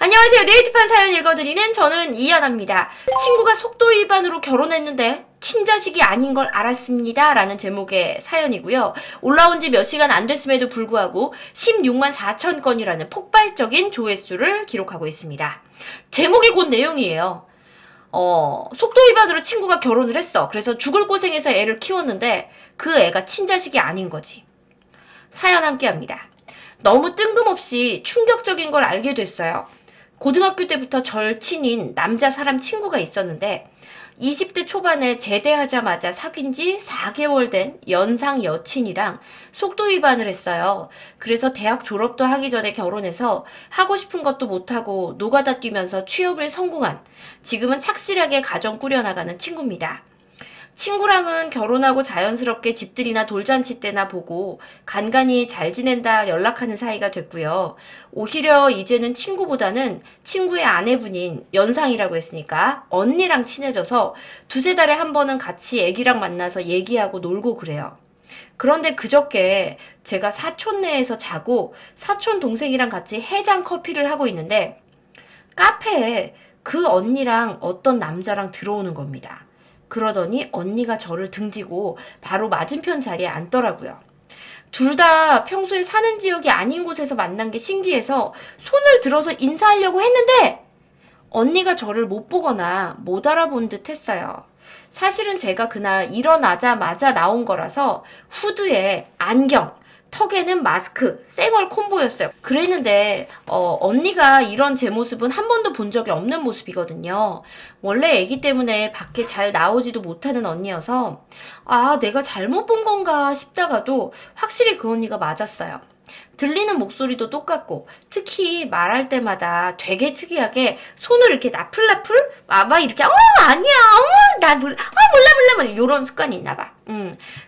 안녕하세요. 네이트판 사연 읽어드리는 저는 이연아입니다. 친구가 속도 위반으로 결혼했는데 친자식이 아닌 걸 알았습니다. 라는 제목의 사연이고요. 올라온 지 몇 시간 안 됐음에도 불구하고 16만 4천 건이라는 폭발적인 조회수를 기록하고 있습니다. 제목이 곧 내용이에요. 속도 위반으로 친구가 결혼을 했어. 그래서 죽을 고생해서 애를 키웠는데 그 애가 친자식이 아닌 거지. 사연 함께 합니다. 너무 뜬금없이 충격적인 걸 알게 됐어요. 고등학교 때부터 절친인 남자 사람 친구가 있었는데 20대 초반에 제대하자마자 사귄 지 4개월 된 연상 여친이랑 속도 위반을 했어요. 그래서 대학 졸업도 하기 전에 결혼해서 하고 싶은 것도 못하고 노가다 뛰면서 취업을 성공한, 지금은 착실하게 가정 꾸려나가는 친구입니다. 친구랑은 결혼하고 자연스럽게 집들이나 돌잔치 때나 보고 간간히 잘 지낸다 연락하는 사이가 됐고요. 오히려 이제는 친구보다는 친구의 아내분인 연상이라고 했으니까 언니랑 친해져서 두세 달에 한 번은 같이 애기랑 만나서 얘기하고 놀고 그래요. 그런데 그저께 제가 사촌네에서 자고 사촌 동생이랑 같이 해장 커피를 하고 있는데 카페에 그 언니랑 어떤 남자랑 들어오는 겁니다. 그러더니 언니가 저를 등지고 바로 맞은편 자리에 앉더라고요. 둘 다 평소에 사는 지역이 아닌 곳에서 만난 게 신기해서 손을 들어서 인사하려고 했는데 언니가 저를 못 보거나 못 알아본 듯 했어요. 사실은 제가 그날 일어나자마자 나온 거라서 후드에 안경, 턱에는 마스크, 쌩얼 콤보였어요. 그랬는데 언니가 이런 제 모습은 한 번도 본 적이 없는 모습이거든요. 원래 애기 때문에 밖에 잘 나오지도 못하는 언니여서 내가 잘못 본 건가 싶다가도 확실히 그 언니가 맞았어요. 들리는 목소리도 똑같고 특히 말할 때마다 되게 특이하게 손을 이렇게 나풀나풀 막 이렇게 아니야 나 몰라 몰라 이런 습관이 있나 봐.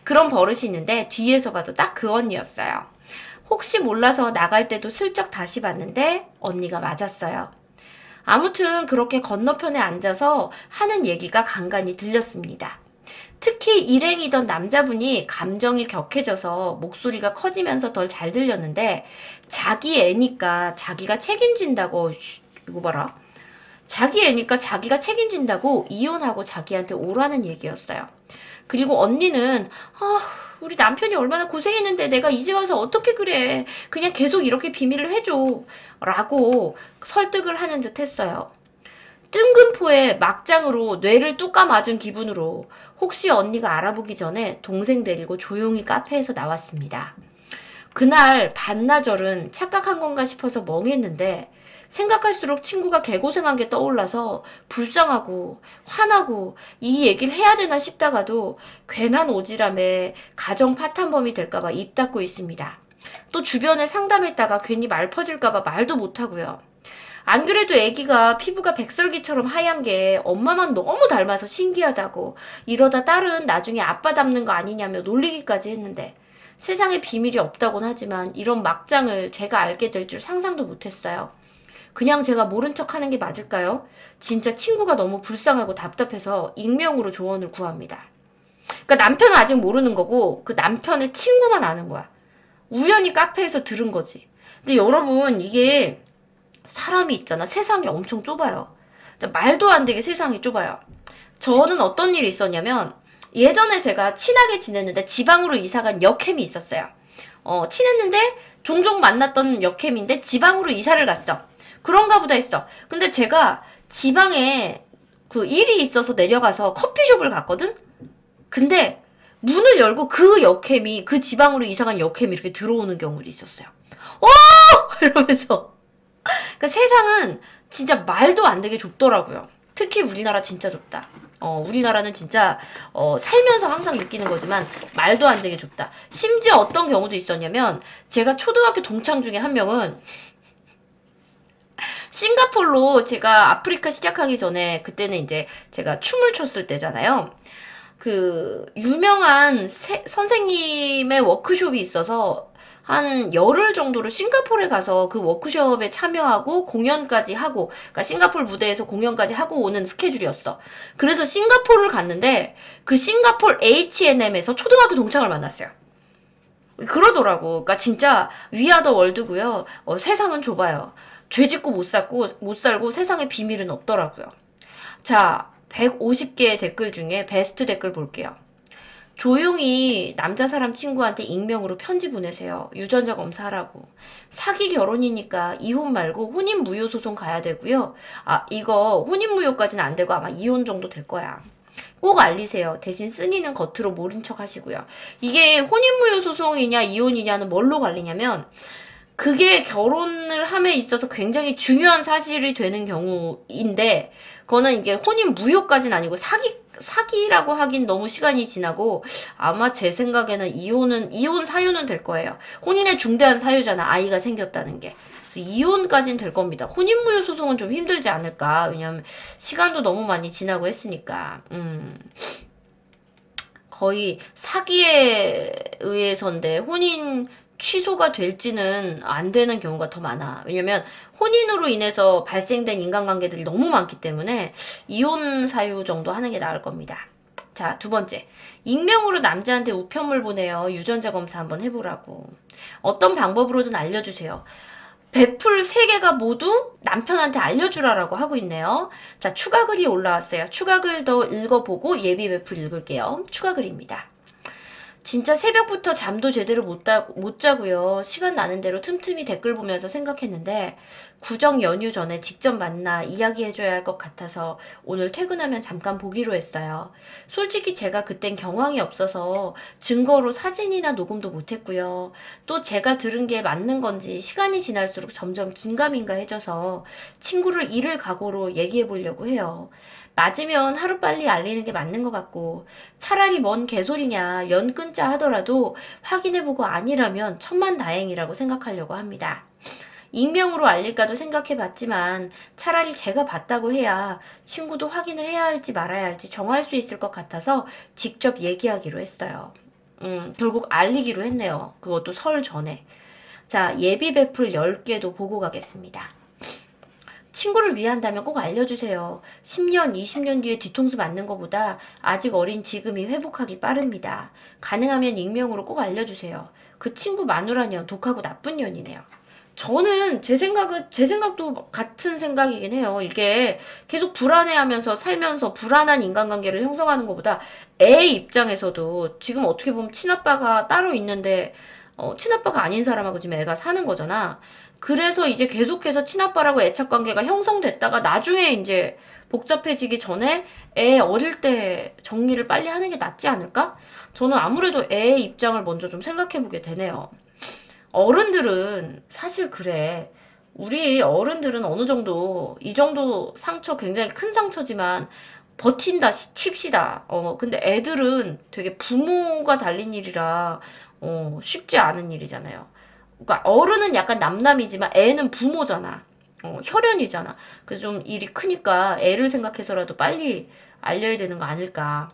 그런 버릇이 있는데 뒤에서 봐도 딱 그 언니였어요. 혹시 몰라서 나갈 때도 슬쩍 다시 봤는데 언니가 맞았어요. 아무튼 그렇게 건너편에 앉아서 하는 얘기가 간간히 들렸습니다. 특히 일행이던 남자분이 감정이 격해져서 목소리가 커지면서 덜 잘 들렸는데 자기 애니까 자기가 책임진다고 이거 봐라. 자기 애니까 자기가 책임진다고 이혼하고 자기한테 오라는 얘기였어요. 그리고 언니는 우리 남편이 얼마나 고생했는데 내가 이제 와서 어떻게 그래. 그냥 계속 이렇게 비밀을 해줘. 라고 설득을 하는 듯 했어요. 뜬금포에 막장으로 뇌를 뚝 까맞은 기분으로 혹시 언니가 알아보기 전에 동생 데리고 조용히 카페에서 나왔습니다. 그날 반나절은 착각한 건가 싶어서 멍했는데 생각할수록 친구가 개고생한 게 떠올라서 불쌍하고 화나고 이 얘기를 해야 되나 싶다가도 괜한 오지랖에 가정 파탄범이 될까봐 입 닫고 있습니다. 또 주변에 상담했다가 괜히 말 퍼질까봐 말도 못하고요. 안 그래도 애기가 피부가 백설기처럼 하얀 게 엄마만 너무 닮아서 신기하다고 이러다 딸은 나중에 아빠 닮는 거 아니냐며 놀리기까지 했는데 세상에 비밀이 없다곤 하지만 이런 막장을 제가 알게 될 줄 상상도 못했어요. 그냥 제가 모른 척 하는 게 맞을까요? 진짜 친구가 너무 불쌍하고 답답해서 익명으로 조언을 구합니다. 그러니까 남편은 아직 모르는 거고 그 남편의 친구만 아는 거야. 우연히 카페에서 들은 거지. 근데 여러분 이게 사람이 있잖아. 세상이 엄청 좁아요. 말도 안 되게 세상이 좁아요. 저는 어떤 일이 있었냐면 예전에 제가 친하게 지냈는데 지방으로 이사간 여캠이 있었어요. 친했는데 종종 만났던 여캠인데 지방으로 이사를 갔어. 그런가 보다 했어. 근데 제가 지방에 그 일이 있어서 내려가서 커피숍을 갔거든? 근데 문을 열고 그 여캠이 그 지방으로 이사간 여캠이 이렇게 들어오는 경우도 있었어요. 이러면서 그러니까 세상은 진짜 말도 안 되게 좁더라고요. 특히 우리나라 진짜 좁다. 우리나라는 진짜 살면서 항상 느끼는 거지만 말도 안 되게 좁다. 심지어 어떤 경우도 있었냐면 제가 초등학교 동창 중에 한 명은 싱가포르로 제가 아프리카 시작하기 전에 그때는 이제 제가 춤을 췄을 때잖아요. 그 유명한 선생님의 워크숍이 있어서 한 열흘 정도를 싱가포르에 가서 그 워크숍에 참여하고 공연까지 하고, 그러니까 싱가포르 무대에서 공연까지 하고 오는 스케줄이었어. 그래서 싱가포르를 갔는데 그 싱가포르 H&M에서 초등학교 동창을 만났어요. 그러더라고. 그러니까 진짜 위아더 월드고요. 세상은 좁아요. 죄 짓고 못 살고 세상에 비밀은 없더라고요. 자, 150개의 댓글 중에 베스트 댓글 볼게요. 조용히 남자 사람 친구한테 익명으로 편지 보내세요. 유전자 검사하라고. 사기 결혼이니까 이혼 말고 혼인 무효 소송 가야 되고요. 아, 이거 혼인 무효까지는 안 되고 아마 이혼 정도 될 거야. 꼭 알리세요. 대신 쓴이는 겉으로 모른 척 하시고요. 이게 혼인 무효 소송이냐 이혼이냐는 뭘로 갈리냐면 그게 결혼을 함에 있어서 굉장히 중요한 사실이 되는 경우인데 그거는 이게 혼인 무효까지는 아니고 사기라고 하긴 너무 시간이 지나고 아마 제 생각에는 이혼 사유는 될 거예요. 혼인의 중대한 사유잖아. 아이가 생겼다는 게. 그래서 이혼까지는 될 겁니다. 혼인 무효 소송은 좀 힘들지 않을까? 왜냐면 시간도 너무 많이 지나고 했으니까. 거의 사기에 의해서인데 혼인 취소가 될지는 안 되는 경우가 더 많아. 왜냐면 혼인으로 인해서 발생된 인간관계들이 너무 많기 때문에 이혼 사유 정도 하는 게 나을 겁니다. 자, 두 번째. 익명으로 남자한테 우편물 보내요. 유전자 검사 한번 해보라고. 어떤 방법으로든 알려주세요. 베풀 3개가 모두 남편한테 알려주라라고 하고 있네요. 자, 추가 글이 올라왔어요. 추가 글 더 읽어보고 예비 베풀 읽을게요. 추가 글입니다. 진짜 새벽부터 잠도 제대로 못 자고요. 시간 나는 대로 틈틈이 댓글 보면서 생각했는데 구정 연휴 전에 직접 만나 이야기해줘야 할 것 같아서 오늘 퇴근하면 잠깐 보기로 했어요. 솔직히 제가 그땐 경황이 없어서 증거로 사진이나 녹음도 못했고요. 또 제가 들은 게 맞는 건지 시간이 지날수록 점점 긴가민가해져서 친구를 잃을 각오로 얘기해보려고 해요. 맞으면 하루빨리 알리는 게 맞는 것 같고 차라리 뭔 개소리냐 연 끊자 하더라도 확인해보고 아니라면 천만다행이라고 생각하려고 합니다. 익명으로 알릴까도 생각해봤지만 차라리 제가 봤다고 해야 친구도 확인을 해야 할지 말아야 할지 정할 수 있을 것 같아서 직접 얘기하기로 했어요. 결국 알리기로 했네요. 그것도 설 전에. 자, 예비 베풀 10개도 보고 가겠습니다. 친구를 위한다면 꼭 알려주세요. 10년, 20년 뒤에 뒤통수 맞는 것보다 아직 어린 지금이 회복하기 빠릅니다. 가능하면 익명으로 꼭 알려주세요. 그 친구 마누라년 독하고 나쁜 년이네요. 저는 제 생각도 같은 생각이긴 해요. 이게 계속 불안해하면서 살면서 불안한 인간관계를 형성하는 것보다 애 입장에서도 지금 어떻게 보면 친아빠가 따로 있는데 친아빠가 아닌 사람하고 지금 애가 사는 거잖아. 그래서 이제 계속해서 친아빠라고 애착관계가 형성됐다가 나중에 이제 복잡해지기 전에 애 어릴 때 정리를 빨리 하는 게 낫지 않을까? 저는 아무래도 애의 입장을 먼저 좀 생각해보게 되네요. 어른들은 사실 그래. 우리 어른들은 어느 정도 이 정도 상처 굉장히 큰 상처지만 버틴다 칩시다. 근데 애들은 되게 부모가 달린 일이라 쉽지 않은 일이잖아요. 그러니까 어른은 약간 남남이지만 애는 부모잖아. 혈연이잖아. 그래서 좀 일이 크니까 애를 생각해서라도 빨리 알려야 되는 거 아닐까.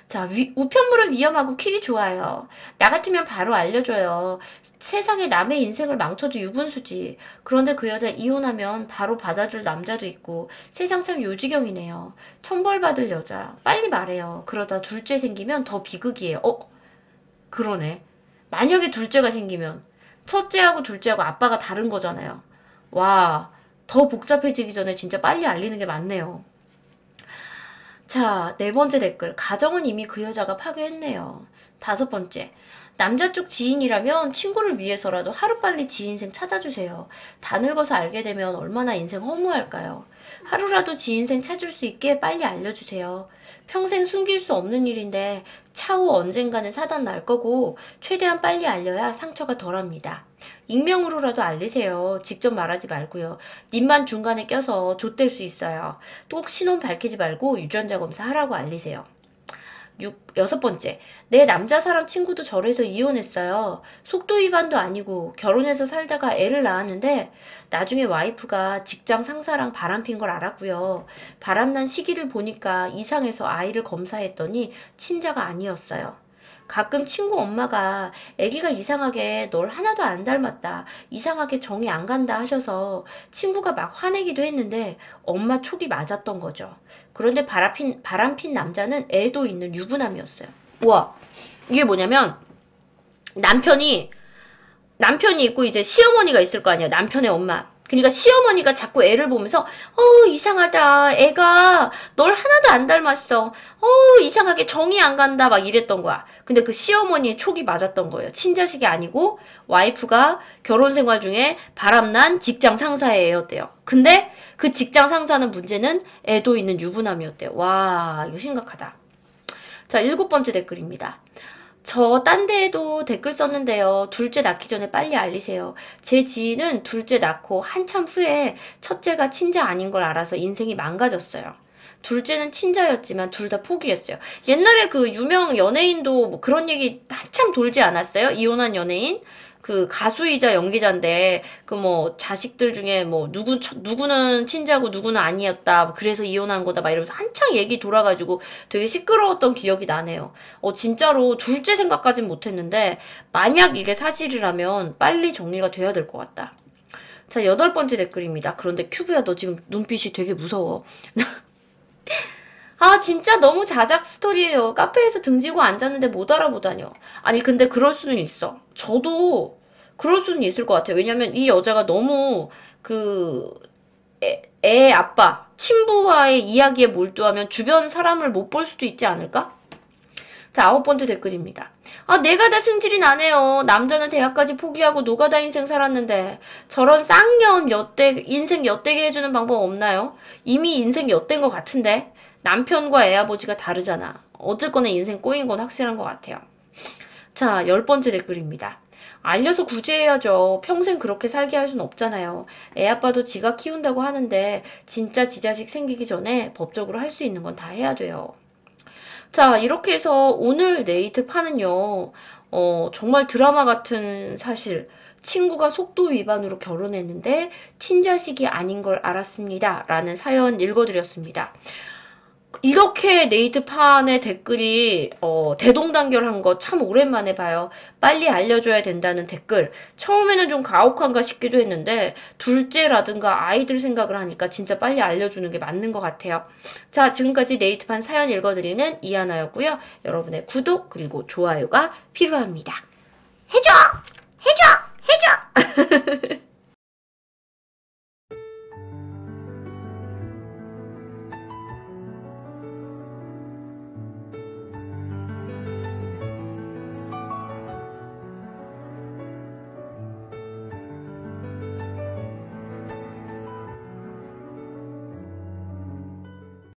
자, 우편물은 위험하고 킥이 좋아요. 나 같으면 바로 알려줘요. 세상에 남의 인생을 망쳐도 유분수지. 그런데 그 여자 이혼하면 바로 받아줄 남자도 있고 세상 참 요지경이네요. 천벌받을 여자. 빨리 말해요. 그러다 둘째 생기면 더 비극이에요. 그러네. 만약에 둘째가 생기면 첫째하고 둘째하고 아빠가 다른 거잖아요. 와, 더 복잡해지기 전에 진짜 빨리 알리는 게 맞네요. 자, 4번째 댓글. 가정은 이미 그 여자가 파괴했네요. 5번째. 남자 쪽 지인이라면 친구를 위해서라도 하루빨리 지 인생 찾아주세요. 다 늙어서 알게 되면 얼마나 인생 허무할까요? 하루라도 지 인생 찾을 수 있게 빨리 알려주세요. 평생 숨길 수 없는 일인데 차후 언젠가는 사단 날 거고 최대한 빨리 알려야 상처가 덜합니다. 익명으로라도 알리세요. 직접 말하지 말고요. 님만 중간에 껴서 좆될 수 있어요. 꼭 신원 밝히지 말고 유전자 검사하라고 알리세요. 6번째. 내 남자 사람 친구도 저래서 이혼했어요. 속도 위반도 아니고 결혼해서 살다가 애를 낳았는데 나중에 와이프가 직장 상사랑 바람핀 걸 알았고요. 바람난 시기를 보니까 이상해서 아이를 검사했더니 친자가 아니었어요. 가끔 친구 엄마가 애기가 이상하게 널 하나도 안 닮았다. 이상하게 정이 안 간다 하셔서 친구가 막 화내기도 했는데 엄마 촉이 맞았던 거죠. 그런데 바람핀 남자는 애도 있는 유부남이었어요. 우와, 이게 뭐냐면 남편이 있고 이제 시어머니가 있을 거 아니에요. 남편의 엄마. 그러니까 시어머니가 자꾸 애를 보면서 이상하다. 애가 널 하나도 안 닮았어. 이상하게 정이 안 간다. 막 이랬던 거야. 근데 그 시어머니의 촉이 맞았던 거예요. 친자식이 아니고 와이프가 결혼 생활 중에 바람난 직장 상사의 애였대요. 근데 그 직장 상사는 문제는 애도 있는 유부남이었대요. 와, 이거 심각하다. 자, 7번째 댓글입니다. 저 딴 데에도 댓글 썼는데요. 둘째 낳기 전에 빨리 알리세요. 제 지인은 둘째 낳고 한참 후에 첫째가 친자 아닌 걸 알아서 인생이 망가졌어요. 둘째는 친자였지만 둘 다 포기했어요. 옛날에 그 유명 연예인도 뭐 그런 얘기 한참 돌지 않았어요? 이혼한 연예인? 그 가수이자 연기자인데 그 뭐 자식들 중에 뭐 누구는 친자고 누구는 아니었다. 그래서 이혼한 거다. 막 이러면서 한창 얘기 돌아가지고 되게 시끄러웠던 기억이 나네요. 진짜로 둘째 생각까진 못했는데 만약 이게 사실이라면 빨리 정리가 돼야 될 것 같다. 자, 8번째 댓글입니다. 그런데 큐브야, 너 지금 눈빛이 되게 무서워. 아, 진짜 너무 자작 스토리예요. 카페에서 등지고 앉았는데 못 알아보다뇨. 아니, 근데 그럴 수는 있어. 저도 그럴 수는 있을 것 같아요. 왜냐면 이 여자가 너무 애 아빠, 친부와의 이야기에 몰두하면 주변 사람을 못 볼 수도 있지 않을까? 자, 9번째 댓글입니다. 아, 내가 다 승질이 나네요. 남자는 대학까지 포기하고 노가다 인생 살았는데 저런 쌍년 인생 엿되게 해주는 방법 없나요? 이미 인생 엿된 것 같은데 남편과 애 아버지가 다르잖아. 어쨌거나 인생 꼬인 건 확실한 것 같아요. 자, 10번째 댓글입니다. 알려서 구제해야죠. 평생 그렇게 살게 할 순 없잖아요. 애 아빠도 지가 키운다고 하는데 진짜 지 자식 생기기 전에 법적으로 할 수 있는 건 다 해야 돼요. 자, 이렇게 해서 오늘 네이트판은요. 정말 드라마 같은 사실. 친구가 속도 위반으로 결혼했는데 친자식이 아닌 걸 알았습니다. 라는 사연 읽어드렸습니다. 이렇게 네이트판의 댓글이 대동단결한 거 참 오랜만에 봐요. 빨리 알려줘야 된다는 댓글. 처음에는 좀 가혹한가 싶기도 했는데 둘째라든가 아이들 생각을 하니까 진짜 빨리 알려주는 게 맞는 것 같아요. 자, 지금까지 네이트판 사연 읽어드리는 이하나였고요. 여러분의 구독 그리고 좋아요가 필요합니다. 해줘! 해줘! 해줘!